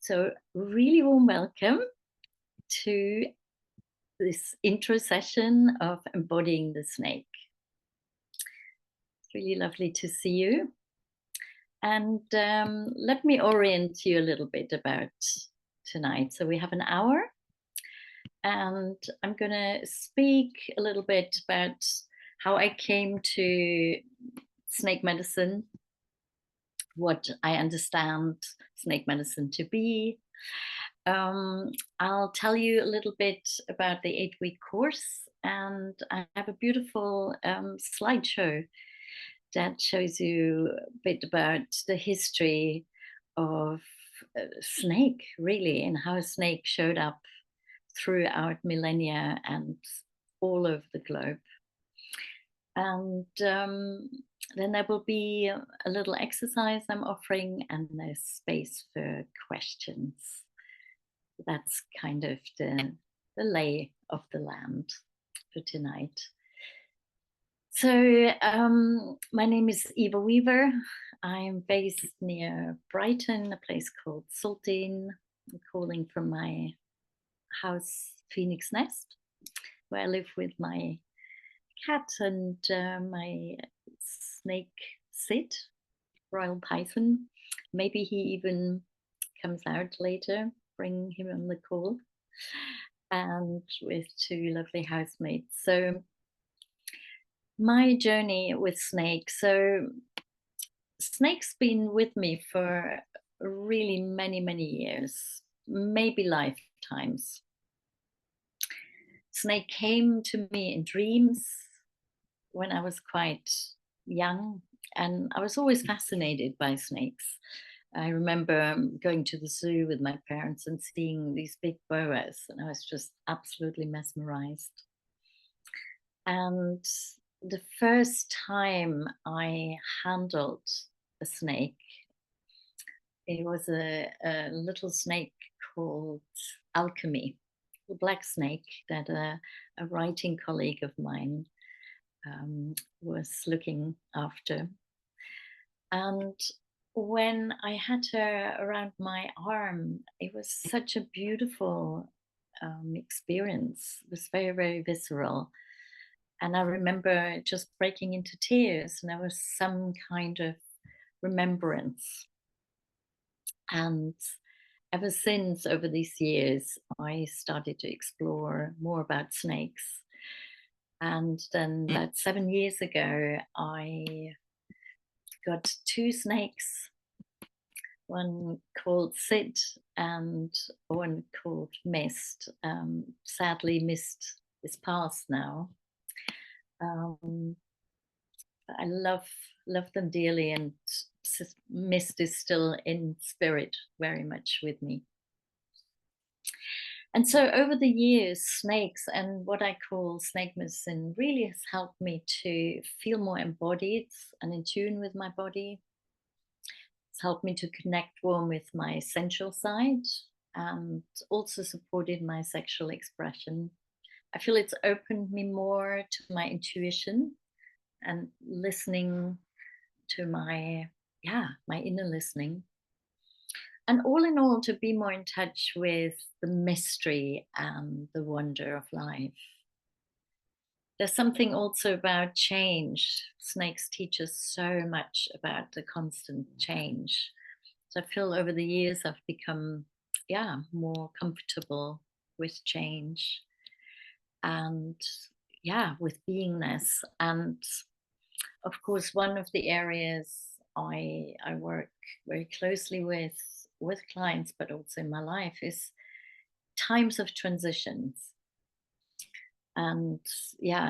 So, really warm welcome to this intro session of Embodying the Snake. It's really lovely to see you. And let me orient you a little bit about tonight. So, we have an hour, and I'm going to speak a little bit about how I came to snake medicine, what I understand snake medicine to be. I'll tell you a little bit about the 8-week course, and I have a beautiful slideshow that shows you a bit about the history of snake, really, and how snake showed up throughout millennia and all over the globe. And then there will be a little exercise I'm offering, and there's space for questions. That's kind of the lay of the land for tonight. So my name is Eva Weaver. I'm based near Brighton, a place called Saltine. I'm calling from my house, Phoenix Nest, where I live with my cat and my snake Sid, royal python. Maybe he even comes out later, bring him on the call, and with 2 lovely housemates. So my journey with snakes. So snake's been with me for really many years, maybe lifetimes. Snake came to me in dreams when I was quite young, and I was always fascinated by snakes. I remember going to the zoo with my parents and seeing these big boas, and I was just absolutely mesmerized. And the first time I handled a snake, it was a little snake called Alchemy, a black snake that a writing colleague of mine was looking after. And when I had her around my arm, it was such a beautiful experience. It was very visceral. And I remember just breaking into tears, and there was some kind of remembrance. And ever since, over these years, I started to explore more about snakes. And then about 7 years ago, I got 2 snakes, one called Sid and one called Mist. Sadly, Mist is passed now. I love them dearly, and Mist is still in spirit very much with me. And so over the years, snakes and what I call snake medicine really has helped me to feel more embodied and in tune with my body. It's helped me to connect more with my sensual side, and also supported my sexual expression. I feel it's opened me more to my intuition and listening to my inner listening. And all in all, to be more in touch with the mystery and the wonder of life. There's something also about change. Snakes teach us so much about the constant change. So I feel over the years I've become, more comfortable with change and, with beingness. And of course, one of the areas I work very closely with clients, but also in my life, is times of transitions. And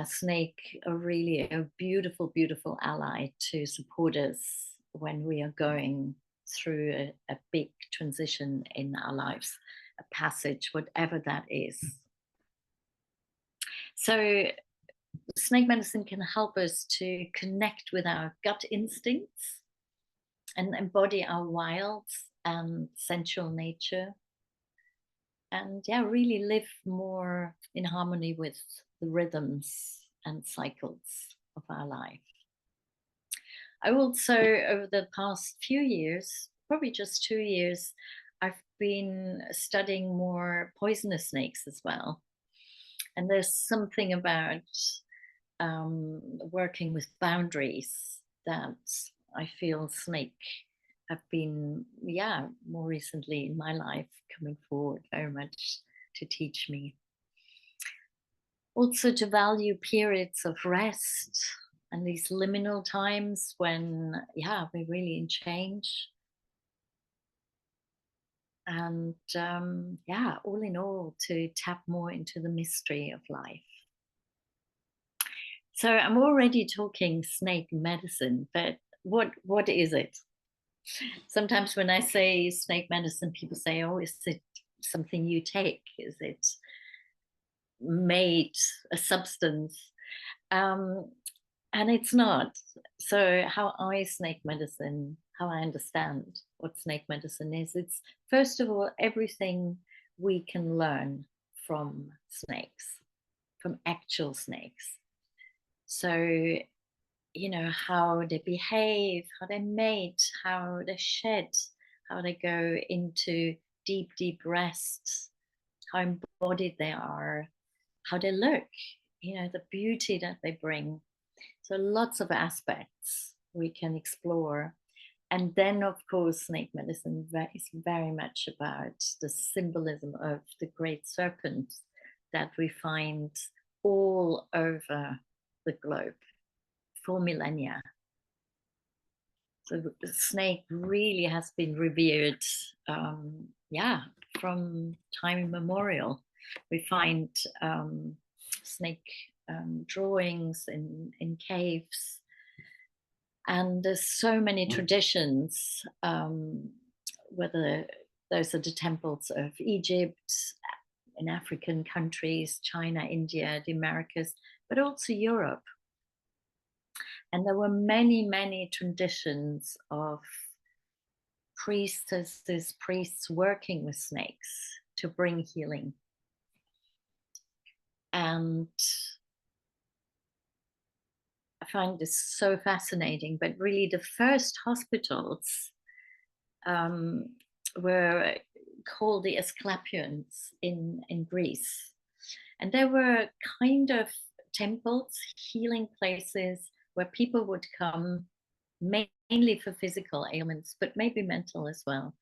snake are really a beautiful ally to support us when we are going through a big transition in our lives, a passage, whatever that is. So snake medicine can help us to connect with our gut instincts and embody our wild and sensual nature, and really live more in harmony with the rhythms and cycles of our life. I also, over the past few years, probably just 2 years, I've been studying more poisonous snakes as well. And there's something about working with boundaries that I feel snake have been, yeah, more recently in my life coming forward very much to teach me. Also to value periods of rest and these liminal times when, yeah, we're really in change. And yeah, all in all, to tap more into the mystery of life. So I'm already talking snake medicine, but what is it? Sometimes when I say snake medicine, people say, "Oh, is it something you take? Is it made a substance?" Um, and it's not. So how I snake medicine, how I understand what snake medicine is, it's first of all everything we can learn from snakes, from actual snakes. So how they behave, how they mate, how they shed, how they go into deep, deep rest, how embodied they are, how they look, the beauty that they bring. So lots of aspects we can explore. And then, of course, snake medicine is very much about the symbolism of the great serpent that we find all over the globe for millennia. So the snake really has been revered, yeah, from time immemorial. We find snake drawings in caves, and there's so many traditions. Whether those are the temples of Egypt, in African countries, China, India, the Americas, but also Europe. And there were many, many traditions of priestesses, priests working with snakes to bring healing. And I find this so fascinating. But really, the first hospitals um, were called the Asclepions in Greece. And they were kind of temples, healing places where people would come mainly for physical ailments, but maybe mental as well.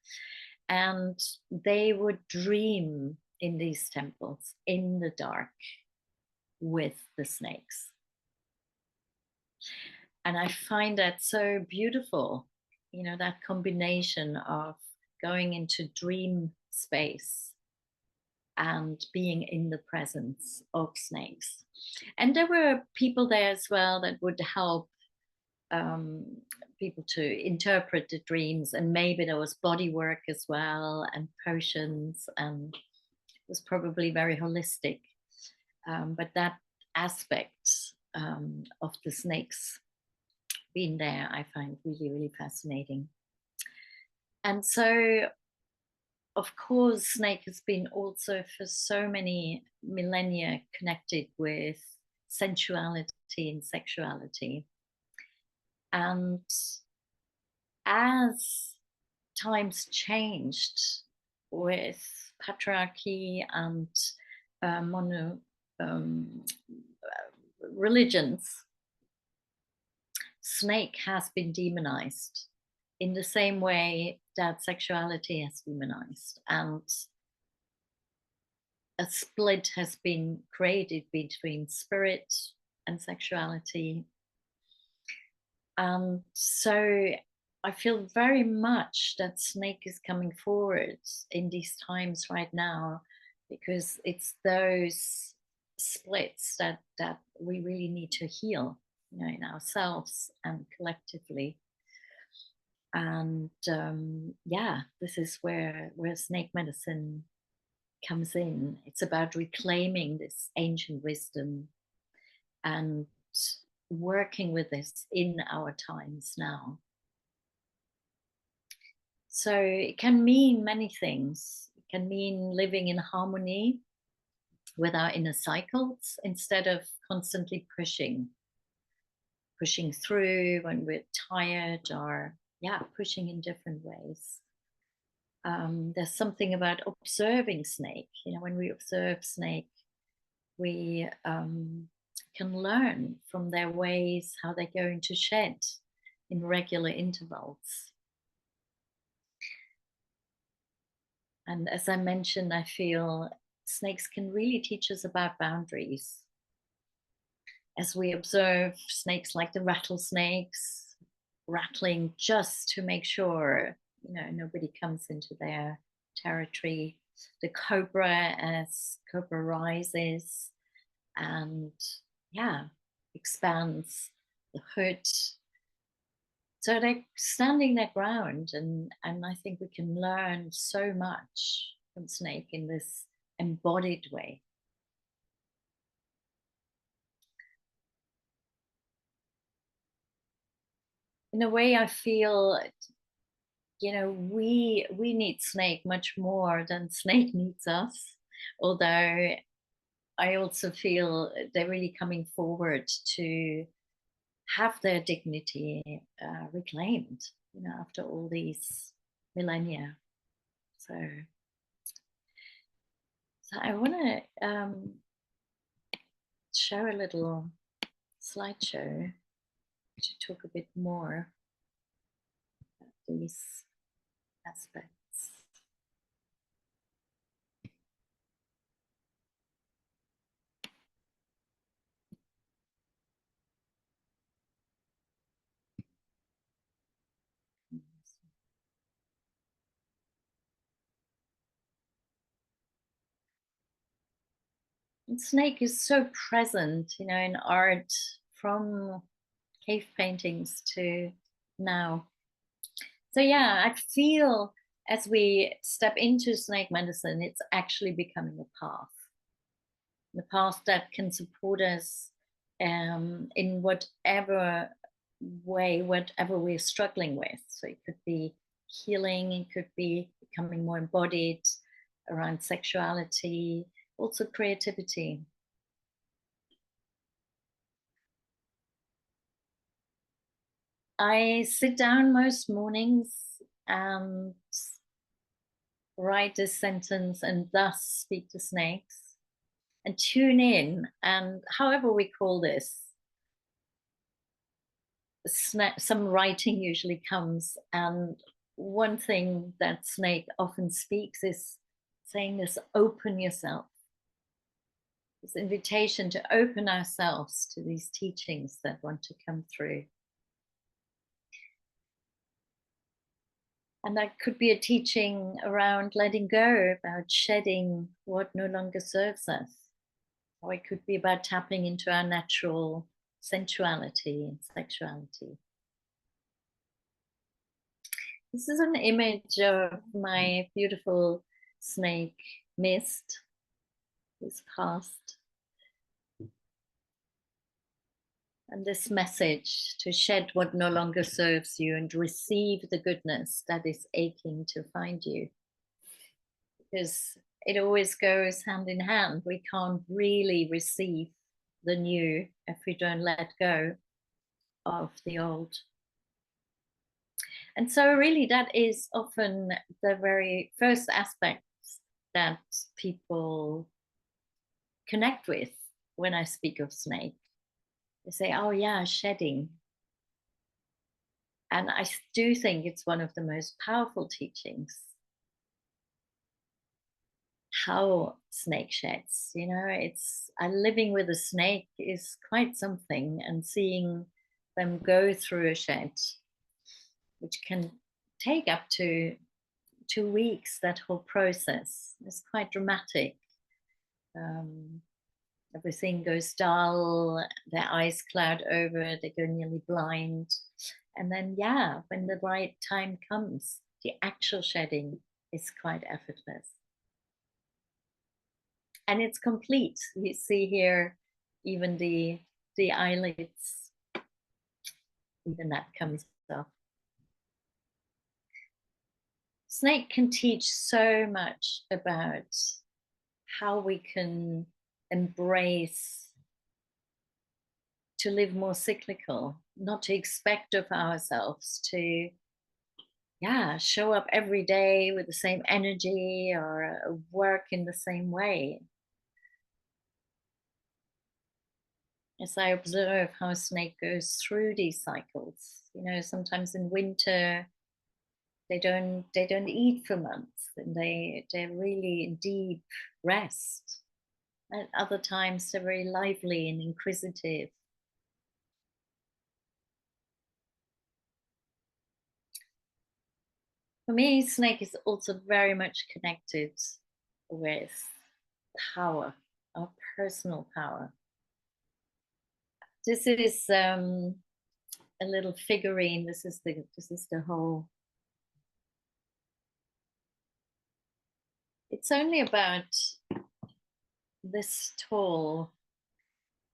And they would dream in these temples in the dark with the snakes. And I find that so beautiful, that combination of going into dream space and being in the presence of snakes. And there were people there as well that would help um, people to interpret the dreams, and maybe there was body work as well and potions, and it was probably very holistic. But that aspect of the snakes being there, I find really, really fascinating. And so, of course, snake has been also for so many millennia connected with sensuality and sexuality. And as times changed with patriarchy and mono religions, snake has been demonized in the same way that sexuality has demonized, and a split has been created between spirit and sexuality. And so I feel very much that snake is coming forward in these times right now, because it's those splits that we really need to heal, in ourselves and collectively. And yeah, this is where snake medicine comes in. It's about reclaiming this ancient wisdom and working with this in our times now. So it can mean many things. It can mean living in harmony with our inner cycles instead of constantly pushing through when we're tired, or yeah, pushing in different ways. There's something about observing snake. You know, when we observe snake, we can learn from their ways how they're going to shed in regular intervals. And as I mentioned, I feel snakes can really teach us about boundaries. As we observe snakes like the rattlesnakes rattling just to make sure, you know, nobody comes into their territory. The cobra, as cobra rises and, yeah, expands the hood. So they're standing their ground, and I think we can learn so much from snake in this embodied way. In a way, I feel, you know, we need snake much more than snake needs us. Although I also feel they're really coming forward to have their dignity reclaimed, you know, after all these millennia. So I want to show a little slideshow to talk a bit more about these aspects. And snake is so present, you know, in art, from cave paintings to now. So yeah, I feel as we step into snake medicine, it's actually becoming a path. The path that can support us in whatever way, whatever we're struggling with. So it could be healing, it could be becoming more embodied around sexuality, also creativity. I sit down most mornings and write this sentence and thus speak to snakes and tune in. And however we call this, some writing usually comes. And one thing that snake often speaks is saying this: open yourself. This invitation to open ourselves to these teachings that want to come through. And that could be a teaching around letting go, about shedding what no longer serves us. Or it could be about tapping into our natural sensuality and sexuality. This is an image of my beautiful snake Mist, who's passed. And this message to shed what no longer serves you and receive the goodness that is aching to find you. Because it always goes hand in hand. We can't really receive the new if we don't let go of the old. And so really that is often the very first aspects that people connect with when I speak of snake. They say, oh yeah, shedding. And I do think it's one of the most powerful teachings. How snake sheds, you know, it's living with a snake is quite something, and seeing them go through a shed, which can take up to 2 weeks, that whole process is quite dramatic. Everything goes dull, their eyes cloud over, they go nearly blind. And then, yeah, when the right time comes, the actual shedding is quite effortless. And it's complete. You see here, even the eyelids, even that comes off. Snake can teach so much about how we can embrace to live more cyclical, not to expect of ourselves to yeah, show up every day with the same energy or work in the same way. As I observe how a snake goes through these cycles, sometimes in winter they don't eat for months, and they're really in deep rest. At other times they're very lively and inquisitive. For me, snake is also very much connected with power, our personal power. This is a little figurine. This is the whole. It's only about this tall.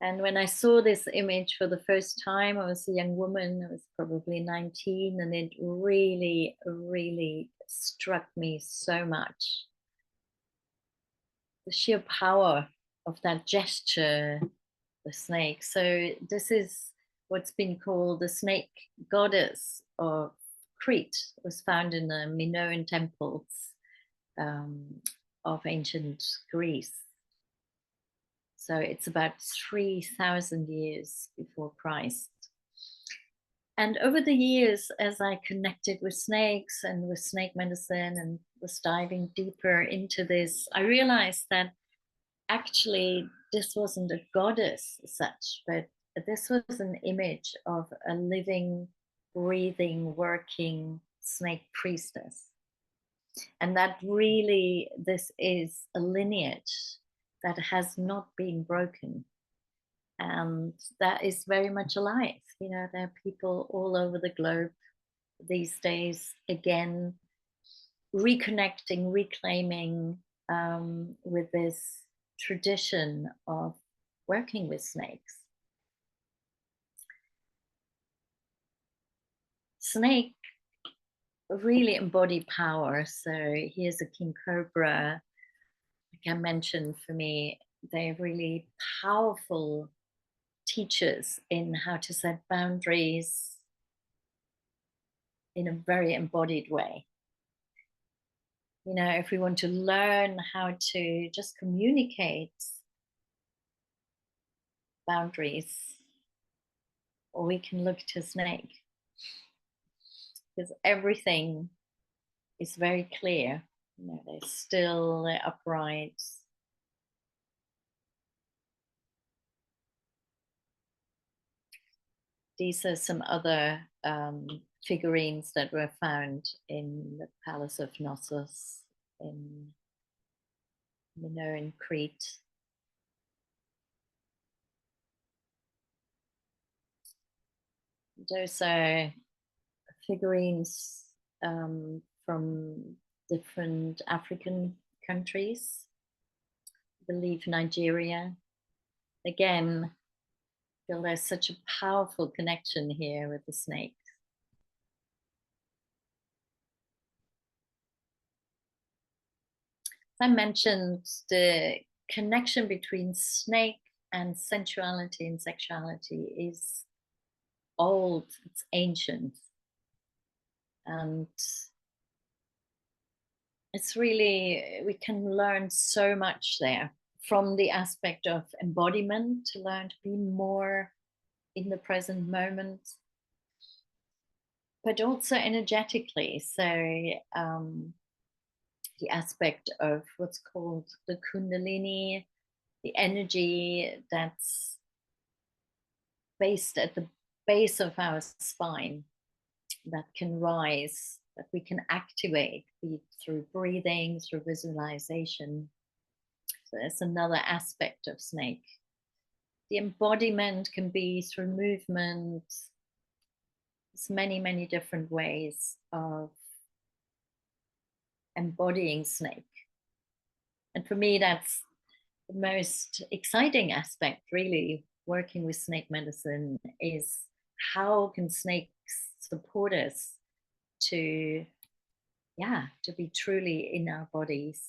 And when I saw this image for the first time, I was a young woman. I was probably 19, and it really, really struck me so much. The sheer power of that gesture, the snake. So this is what's been called the snake goddess of Crete. It was found in the Minoan temples um, of ancient Greece. So it's about 3,000 years before Christ. And over the years, as I connected with snakes and with snake medicine and was diving deeper into this, I realized that actually this wasn't a goddess as such, but this was an image of a living, breathing, working snake priestess. And that really, this is a lineage that has not been broken. And that is very much alive. There are people all over the globe these days, again, reconnecting, reclaiming with this tradition of working with snakes. Snake really embody power. So here's a king cobra. Like I mentioned, for me, they're really powerful teachers in how to set boundaries in a very embodied way. If we want to learn how to just communicate boundaries, or we can look to snake, because everything is very clear. They're still, they're upright. These are some other figurines that were found in the Palace of Knossos in Minoan Crete. Those are figurines from different African countries, I believe Nigeria. Again, I feel there's such a powerful connection here with the snake. I mentioned the connection between snake and sensuality and sexuality is old, it's ancient. And it's really, we can learn so much there, from the aspect of embodiment, to learn to be more in the present moment, but also energetically. So the aspect of what's called the kundalini, the energy that's based at the base of our spine, that can rise, that we can activate, be it through breathing, through visualization. So that's another aspect of snake. The embodiment can be through movement. There's many, many different ways of embodying snake. And for me, that's the most exciting aspect, really, working with snake medicine, is how can snakes support us to, yeah, to be truly in our bodies,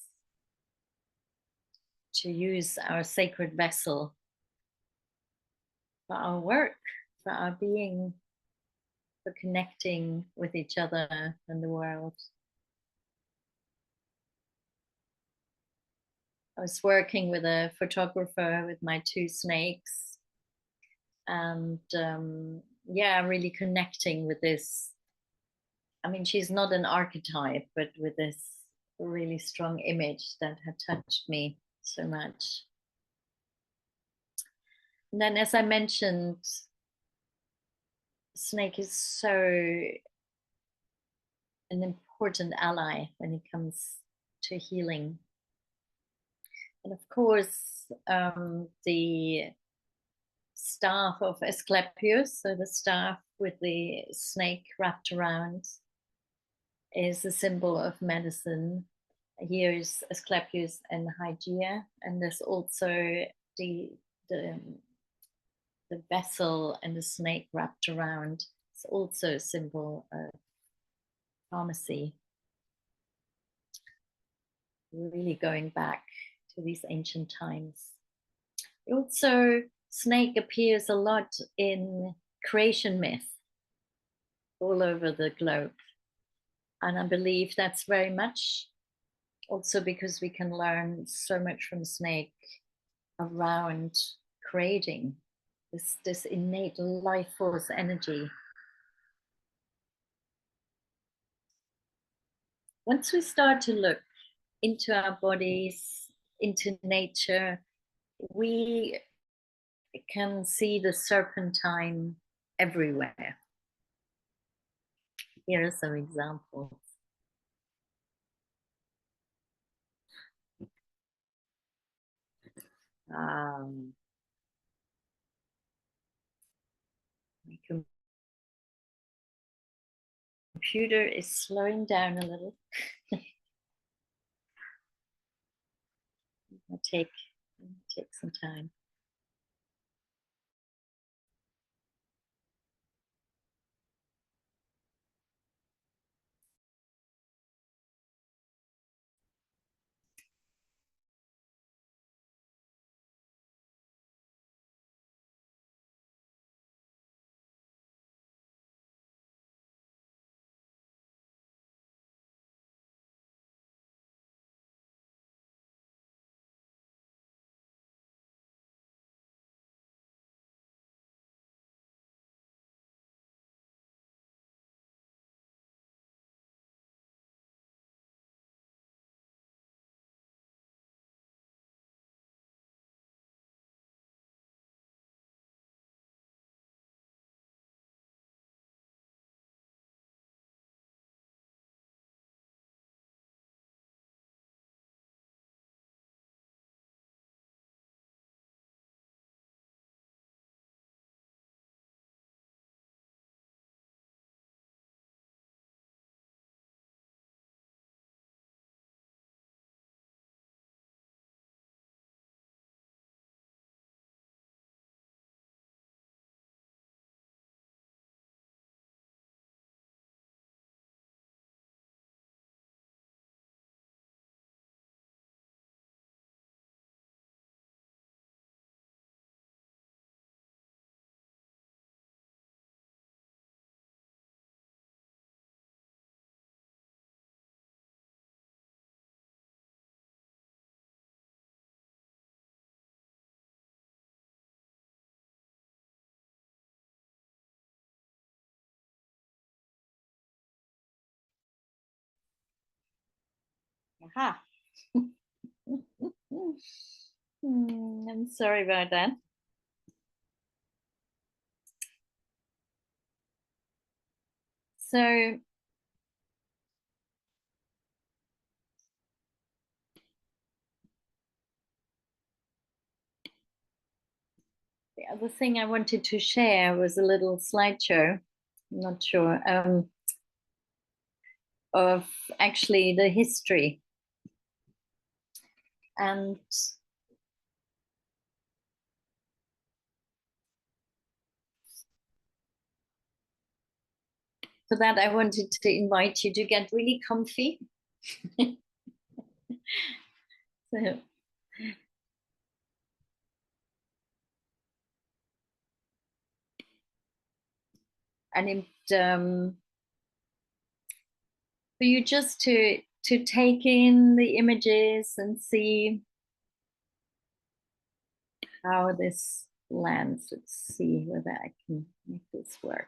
to use our sacred vessel for our work, for our being. for connecting with each other and the world. I was working with a photographer with my two snakes, and yeah, really connecting with this. I mean, she's not an archetype, but with this really strong image that had touched me so much. And then, as I mentioned, snake is so an important ally when it comes to healing. And of course, the staff of Asclepius, so the staff with the snake wrapped around, is a symbol of medicine. Here is Asclepius and Hygeia, and there's also the, the the vessel and the snake wrapped around. It's also a symbol of pharmacy. Really going back to these ancient times. Also, snake appears a lot in creation myth all over the globe. And I believe that's very much also because we can learn so much from snake around creating this innate life force energy. Once we start to look into our bodies, into nature, we can see the serpentine everywhere. Here are some examples. My computer is slowing down a little. It'll take some time. Aha. I'm sorry about that. So the other thing I wanted to share was a little slideshow. I'm not sure of actually the history. And for that, I wanted to invite you to get really comfy. So, and for you just to take in the images and see how this lands. Let's see whether I can make this work.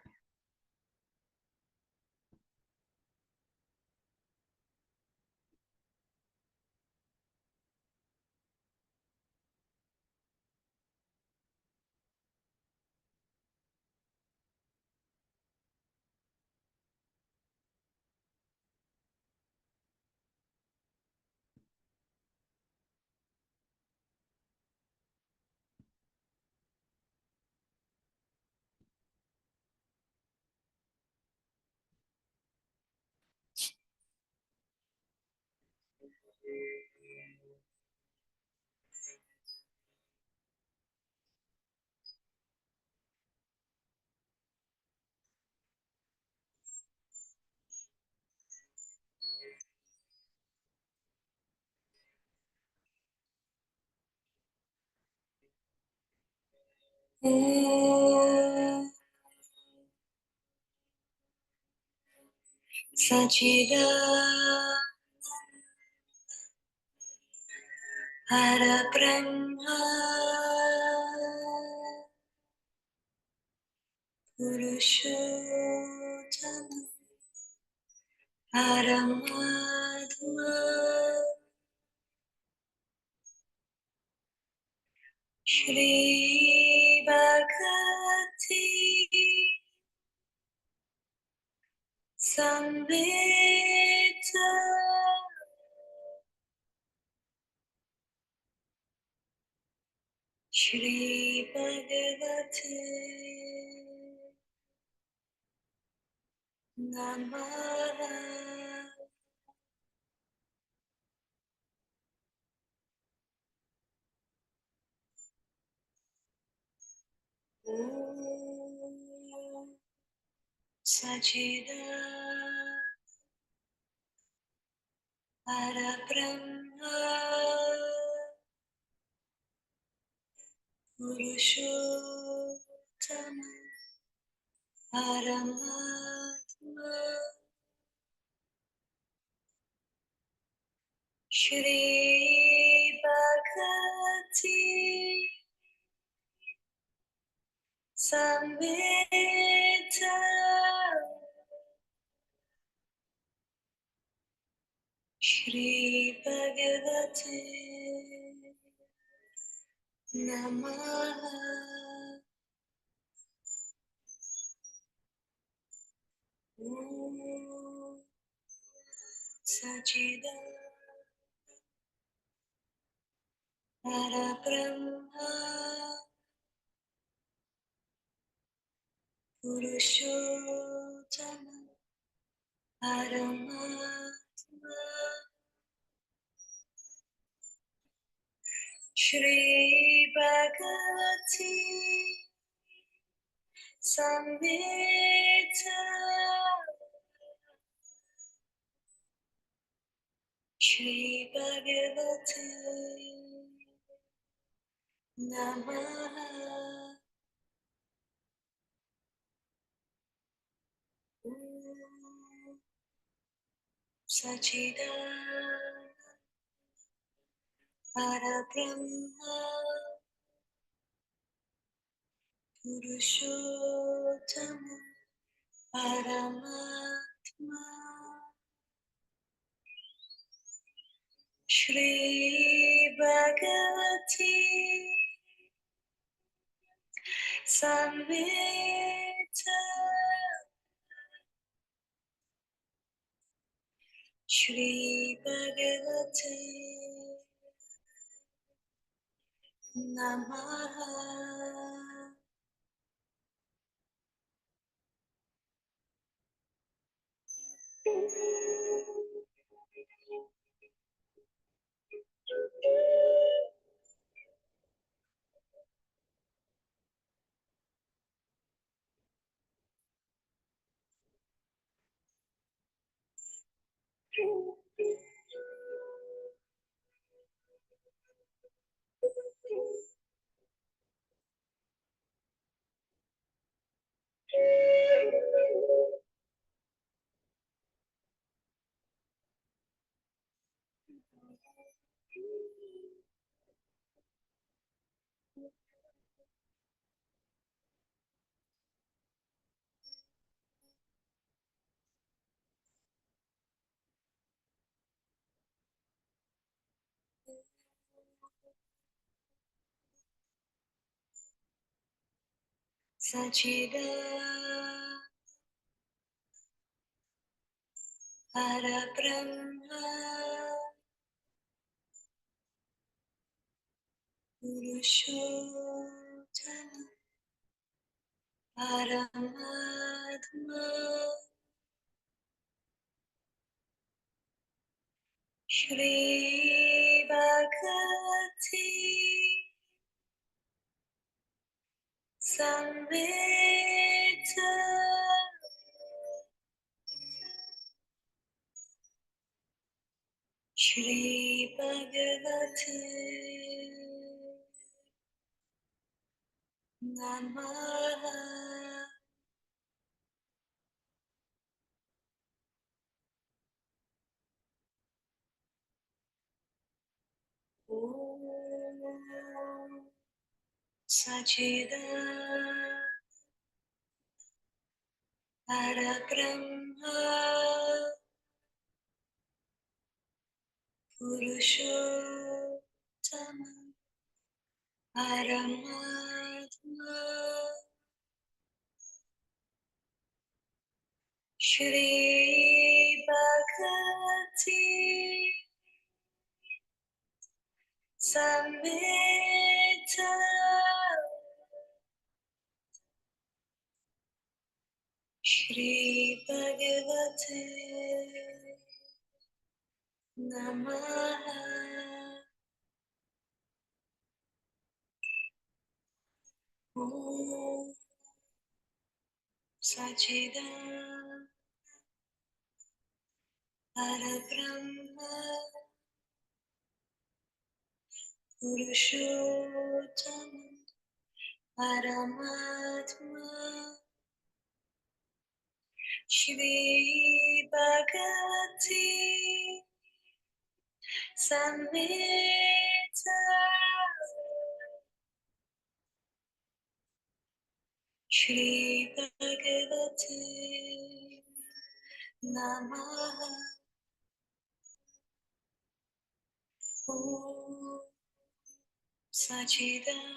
Sachidananda Parabrahma Purushottama Paramatma Shri Bhagavati Samvita Shri Bhagavati Namaha. Om Sachidananda Parabrahma Purushottama Paramatma Shri Bhagavati Samvita Shri Bhagavati Namaha. Om Sachidananda Parabrahma Purushottama Paramatma Shri Bhagavati Samvita Shri Bhagavati Namaha. Om Sachidananda Parabrahma Purushottama Paramatma Shri Bhagavati Samvita Shri Bhagavati Namaha. Sachidan Parabrahma Purushottama Paramatma Shri Bhagavati Samvita Shri Bhagavati Namaha. Om Sachidan Parabrahma Purushottama Paramatma Shri Bhagavati Samvita Shri Bhagavate Namaha. Om Sachidan Parabrahma Purushottama Paramatma Shri Bhagavati Samvita Shri Bhagavate Namaha. Om Sachidan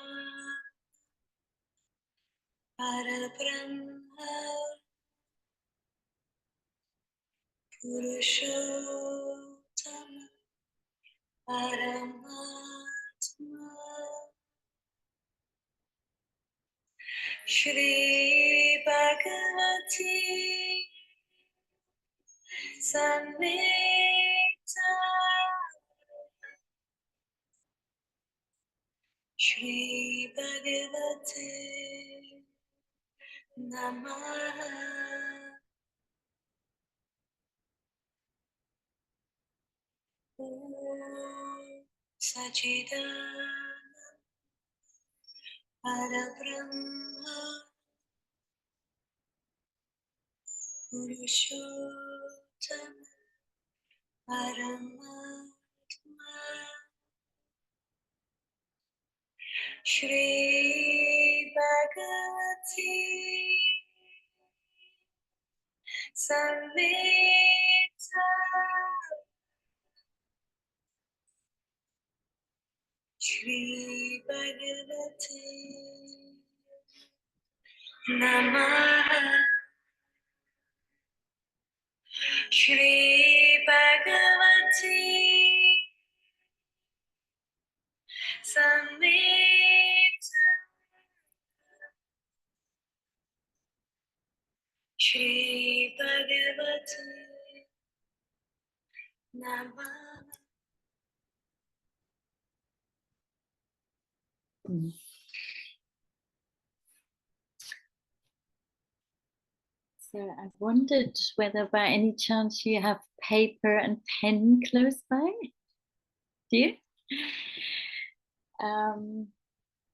Parabrahma Purushottama Paramatma Shri Bhagavati Samvita Shri Bhagavate Namaha. Om Sachidan Parabrahma Purushottama Paramatma Shri Bhagavati Samvita Shri Bhagavate Namaha. Shri Bhagavati Samvita Shri Bhagavate Namaha. So I wondered whether by any chance you have paper and pen close by. Do you?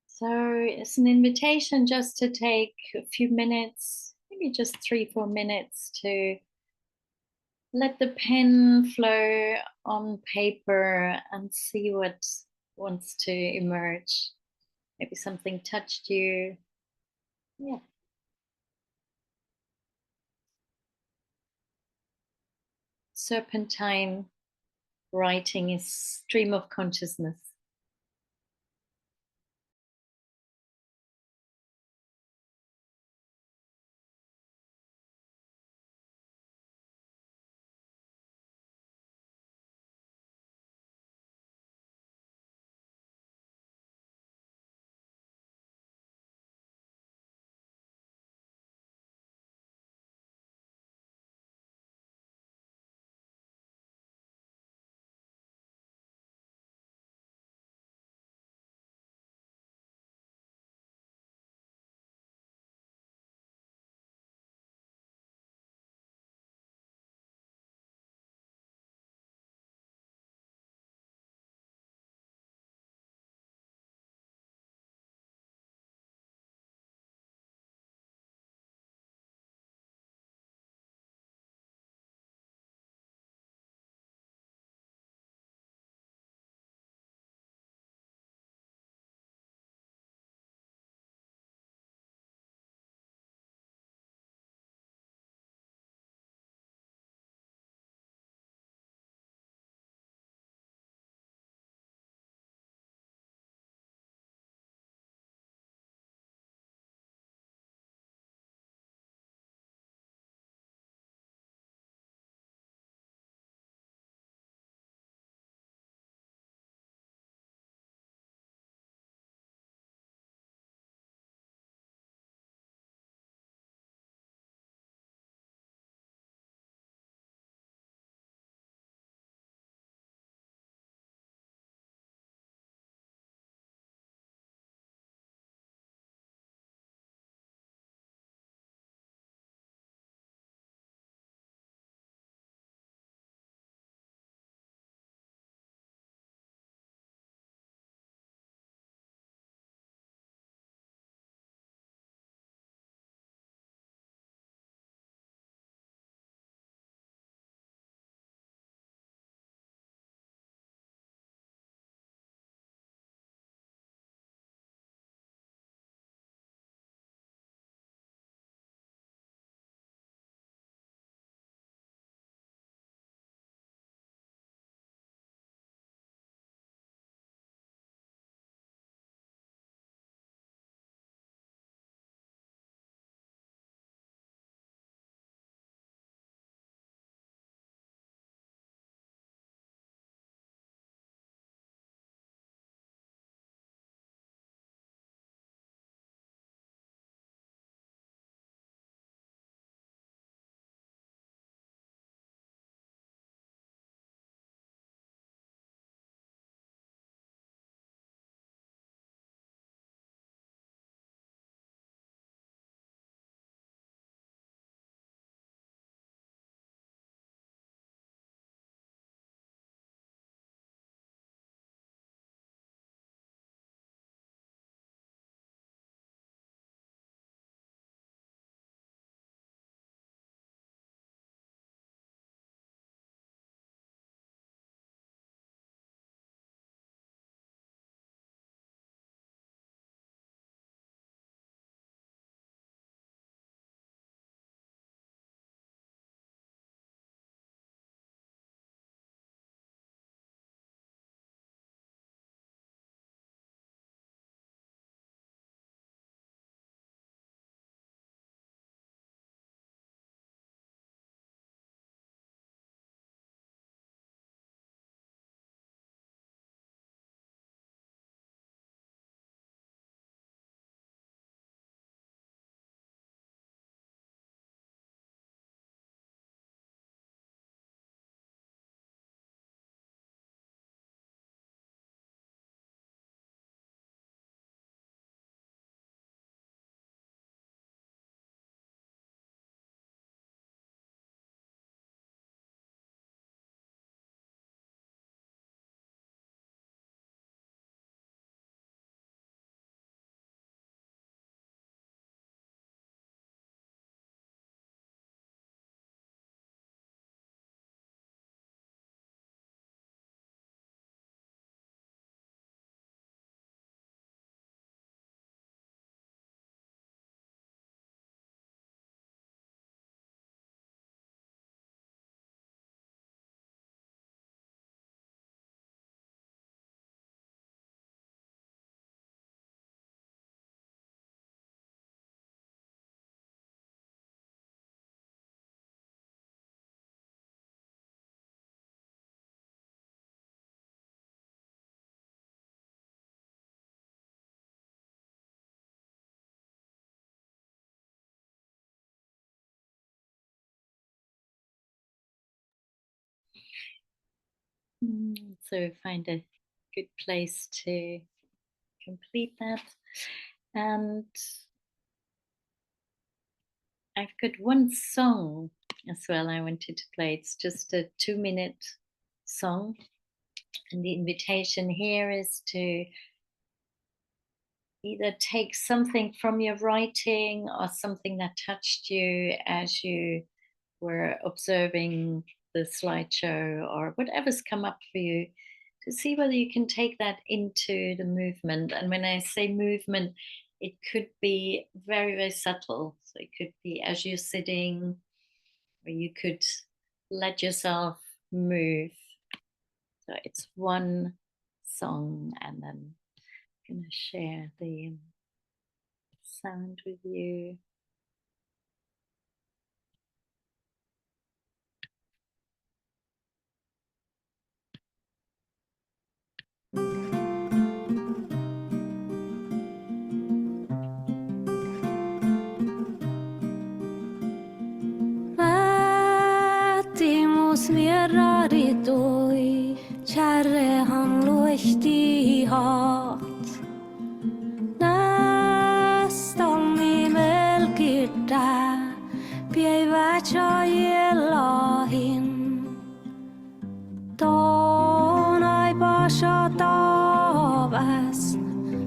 So it's an invitation just to take a few minutes, maybe just 3-4 minutes to Let the pen flow on paper and see what wants to emerge. Maybe something touched you. Yeah. Serpentine writing is stream of consciousness. So find a good place to complete that. And I've got one song as well I wanted to play. It's just a 2-minute song. And the invitation here is to either take something from your writing or something that touched you as you were observing the slideshow or whatever's come up for you, to see whether you can take that into the movement. And when I say movement, it could be very, very subtle. So it could be as you're sitting, or you could let yourself move. So it's one song, and then I'm going to share the sound with you. Vätimus mierraditoi, kärre han luihti haat. Nästan nimelkirtä, pievät jajellahin. Toonai pasha taavas,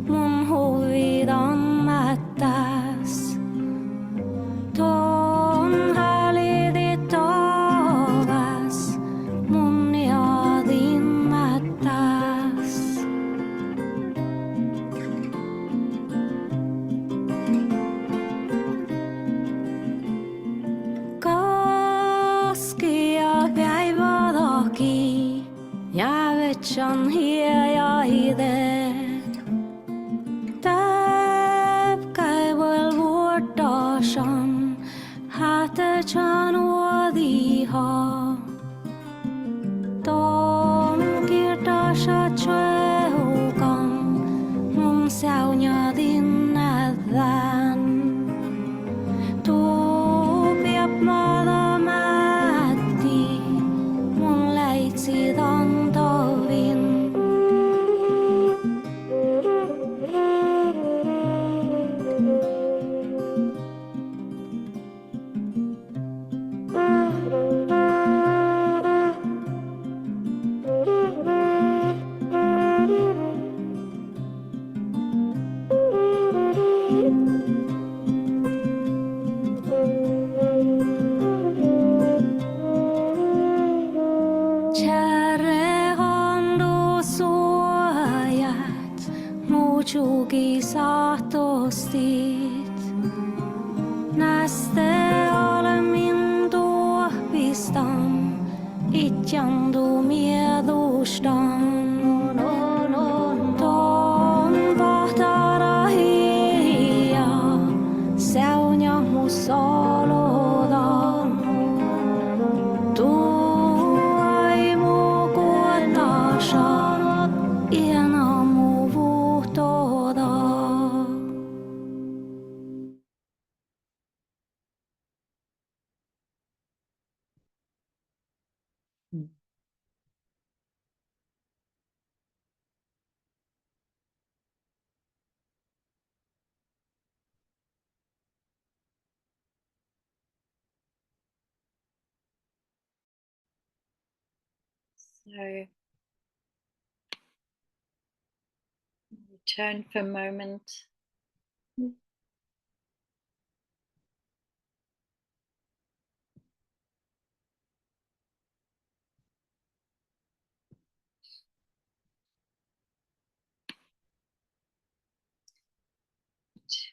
mun huvidan mättäs. Ton hälitit taavas, mun jadin mättäs. Kaskia päivädaki, jäävetsän hieja ide. Täpkäi vel vuotasan, hätächan uodiha. Tom kirtasa tjeukan, mun säunjadin nädän. Tuupiap maada mätti, mun läitsit antovin. Kärre handu suojat, muutsuki saatostit. Näste ole min tuopistan, itjandu miedustan. Ton pahtara hiljaa, säunja mus olodan. Tuai mu kuotasan, iena mu vuhtoda. Mm. So return for a moment.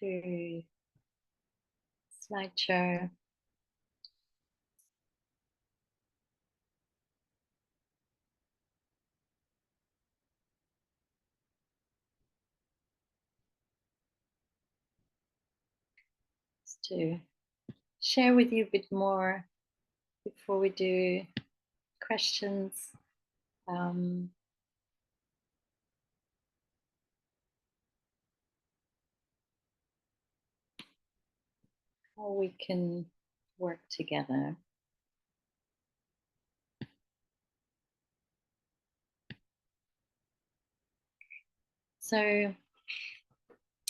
To slideshow. Just to share with you a bit more before we do questions. How we can work together. So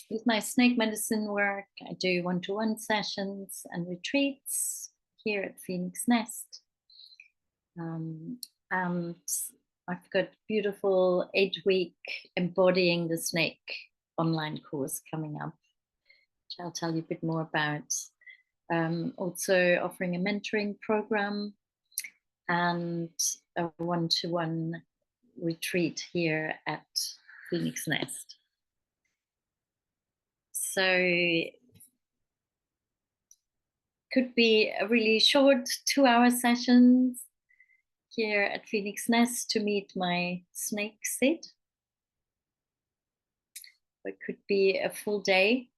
with my snake medicine work, I do one-to-one sessions and retreats here at Phoenix Nest. And I've got beautiful 8-week Embodying the Snake online course coming up, which I'll tell you a bit more about. Also offering a mentoring program and a one-to-one retreat here at Phoenix Nest. So could be a really short 2-hour sessions here at Phoenix Nest to meet my snake Sid. It could be a full day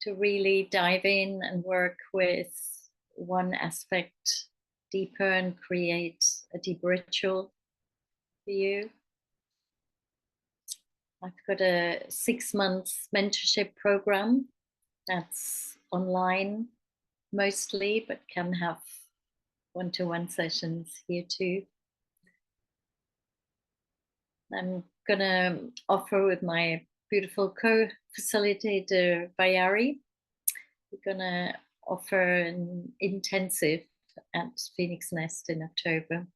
to really dive in and work with one aspect deeper and create a deep ritual for you. I've got a 6-month mentorship program that's online mostly, but can have one-to-one sessions here too. I'm gonna offer with my beautiful co-facilitator Bayari. We're gonna offer an intensive at Phoenix Nest in October.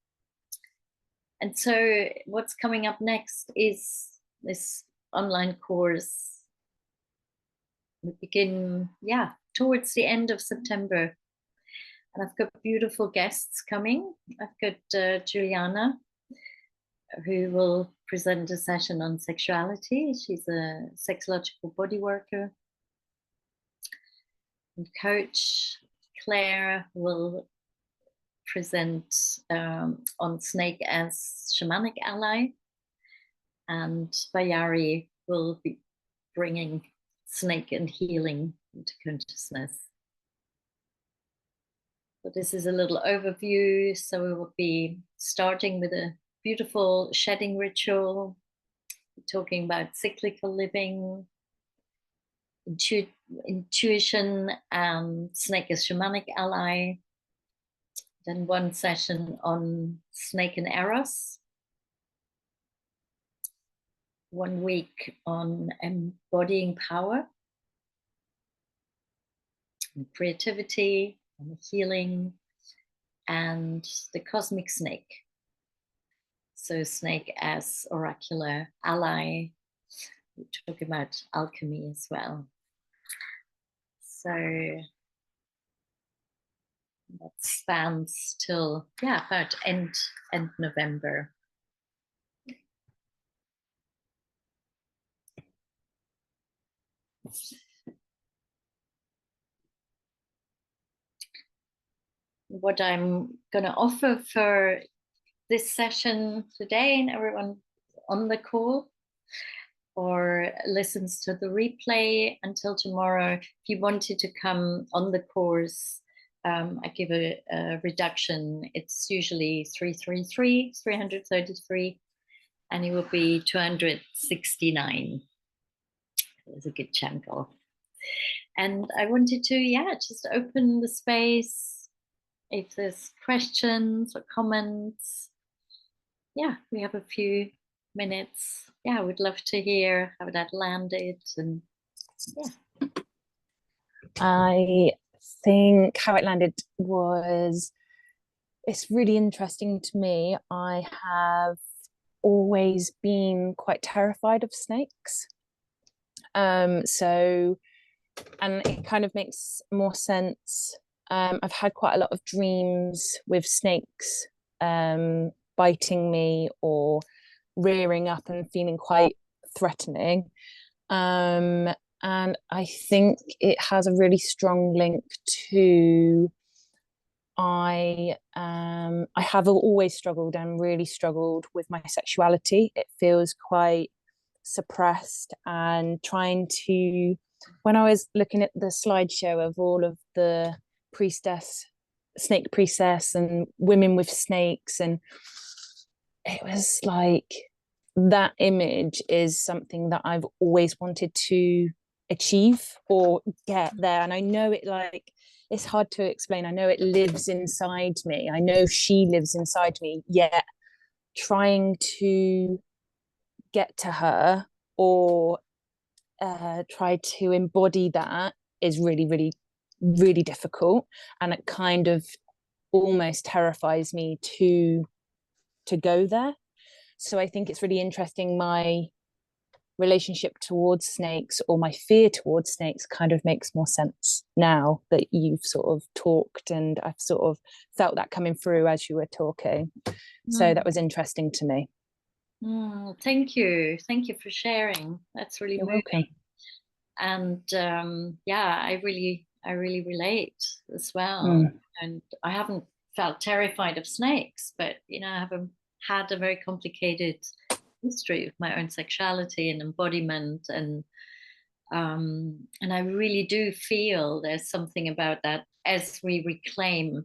And so what's coming up next is this online course. We begin, towards the end of September. And I've got beautiful guests coming. I've got Juliana, who will present a session on sexuality. She's a sexological body worker and coach. Claire will present on snake as shamanic ally, and Bayari will be bringing snake and healing into consciousness. So this is a little overview. So we will be starting with a beautiful shedding ritual, talking about cyclical living, intuition, snake as shamanic ally. Then one session on snake and eros. 1 week on embodying power and creativity and healing, and the cosmic snake. So snake as oracular ally. We talk about alchemy as well. So that spans till about end November. What I'm going to offer for this session today, and everyone on the call or listens to the replay until tomorrow, if you wanted to come on the course, I give a reduction. It's usually 333, and it will be 269. There's a good chunk off. And I wanted to, just open the space. If there's questions or comments, we have a few minutes. I would love to hear how that landed. And I think how it landed was, it's really interesting to me. I have always been quite terrified of snakes. And it kind of makes more sense. I've had quite a lot of dreams with snakes biting me or rearing up and feeling quite threatening. And I think it has a really strong link to I have always struggled and really struggled with my sexuality. It feels quite suppressed, and trying to, when I was looking at the slideshow of all of the snake priestess and women with snakes, and it was like, that image is something that I've always wanted to achieve or get there. And I know it's hard to explain. I know it lives inside me. I know she lives inside me, yet trying to get to her or try to embody that is really, really, really difficult, and it kind of almost terrifies me to go there. So I think it's really interesting, my relationship towards snakes, or my fear towards snakes, kind of makes more sense now that you've sort of talked, and I've sort of felt that coming through as you were talking. So that was interesting to me. Thank you for sharing. That's really You're moving. welcome. And yeah, I really relate as well. And I haven't felt terrified of snakes, but you know, I have had a very complicated history of my own sexuality and embodiment, and I really do feel there's something about that as we reclaim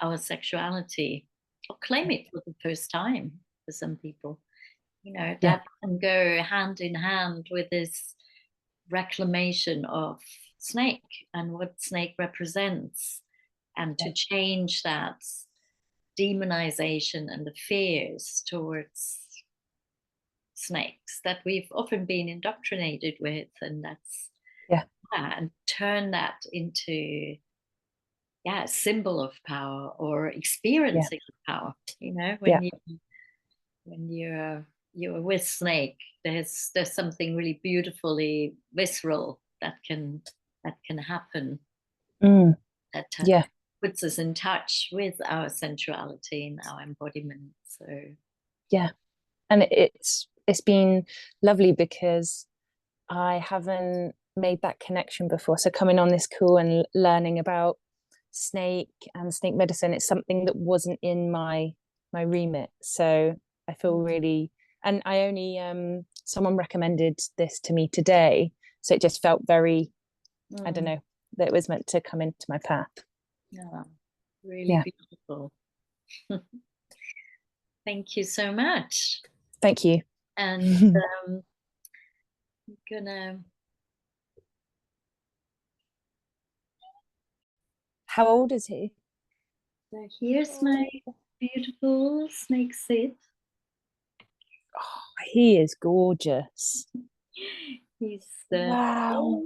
our sexuality, or claim it for the first time for some people. You know, that can go hand in hand with this reclamation of snake and what snake represents, and to change that demonization and the fears towards snakes that we've often been indoctrinated with, and that's and turn that into a symbol of power, or experiencing of power. You know, when you're with snake, there's something really beautifully visceral that can happen, that puts us in touch with our sensuality and our embodiment. So and it's been lovely because I haven't made that connection before. So coming on this call and learning about snake and snake medicine, it's something that wasn't in my remit. So I feel really, and I only someone recommended this to me today, so it just felt very I don't know, that it was meant to come into my path. Really beautiful. Thank you so much. Thank you. And I'm gonna. How old is he? So here's my beautiful snake Sid. Oh, he is gorgeous. He's wow.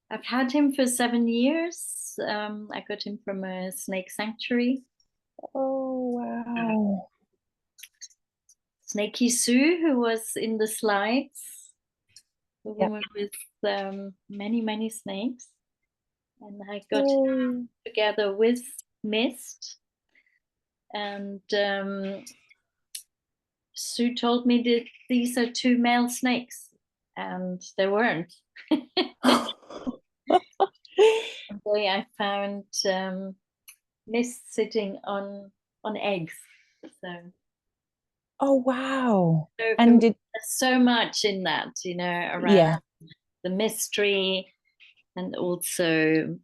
I've had him for 7 years. I got him from a snake sanctuary. Oh wow. Snakey Sue, who was in the slides, a woman with many snakes, and I got him together with Mist, and Sue told me that these are 2 male snakes, and they weren't. One day I found Mist sitting on eggs. So. Oh wow. So and there's so much in that, you know, around the mystery, and also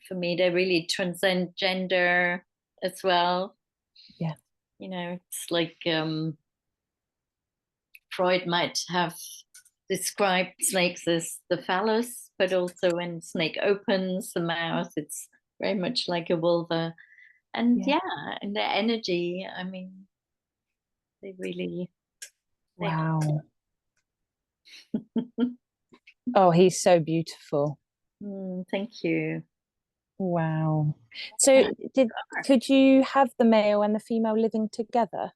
for me they really transcend gender as well. You know, it's like Freud might have described snakes as the phallus, but also when snake opens the mouth, it's very much like a vulva. And and their energy, I mean, they really. Wow. Oh, he's so beautiful. Thank you. Wow. So could you have the male and the female living together?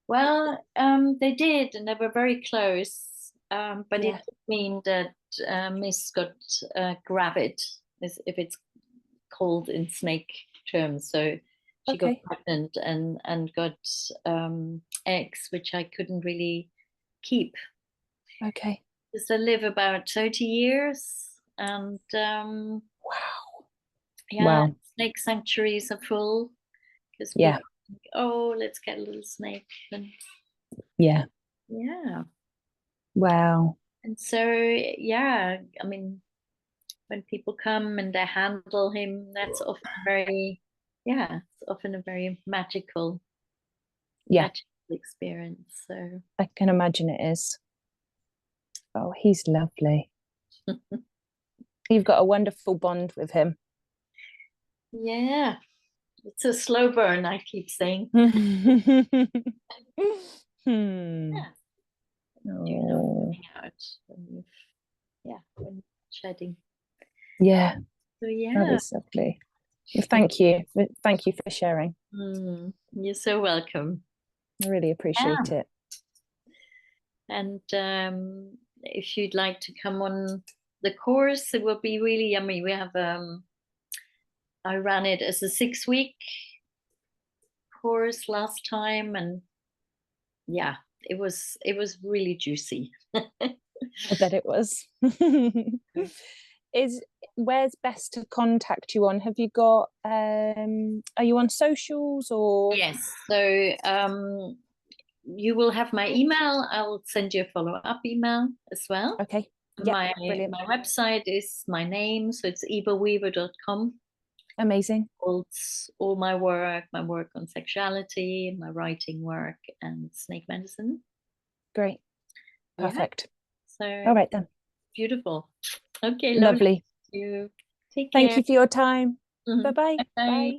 Well, they did, and they were very close. But it did mean that Miss got gravid, if it's called in snake terms. So she got pregnant and got eggs, which I couldn't really keep. Okay. Because I live about 30 years, and wow. Snake sanctuaries are full because people think, oh, let's get a little snake. And wow. And so I mean, when people come and they handle him, that's often it's often a very magical experience. So I can imagine it is. Oh, he's lovely. You've got a wonderful bond with him. Yeah, it's a slow burn, I keep saying. Do you know Oh, coming out when when shedding? yeah, So that yeah. is lovely. Well, thank you. Thank you for sharing. You're so welcome. I really appreciate it. And if you'd like to come on the course, it will be really yummy. We have I ran it as a 6-week course last time, and yeah, it was really juicy. I bet it was. Where's best to contact you on? Have you got are you on socials or? Yes, so you will have my email. I'll send you a follow-up email as well. Okay. Yeah, My brilliant. website is my name, so it's evaweaver.com. Amazing. All my work on sexuality, my writing work, and snake medicine. Great. Yeah. Perfect. So All right then. beautiful. Okay, Lovely. you. Take Thank care. you for your time. Mhm. Bye-bye. Bye. Bye.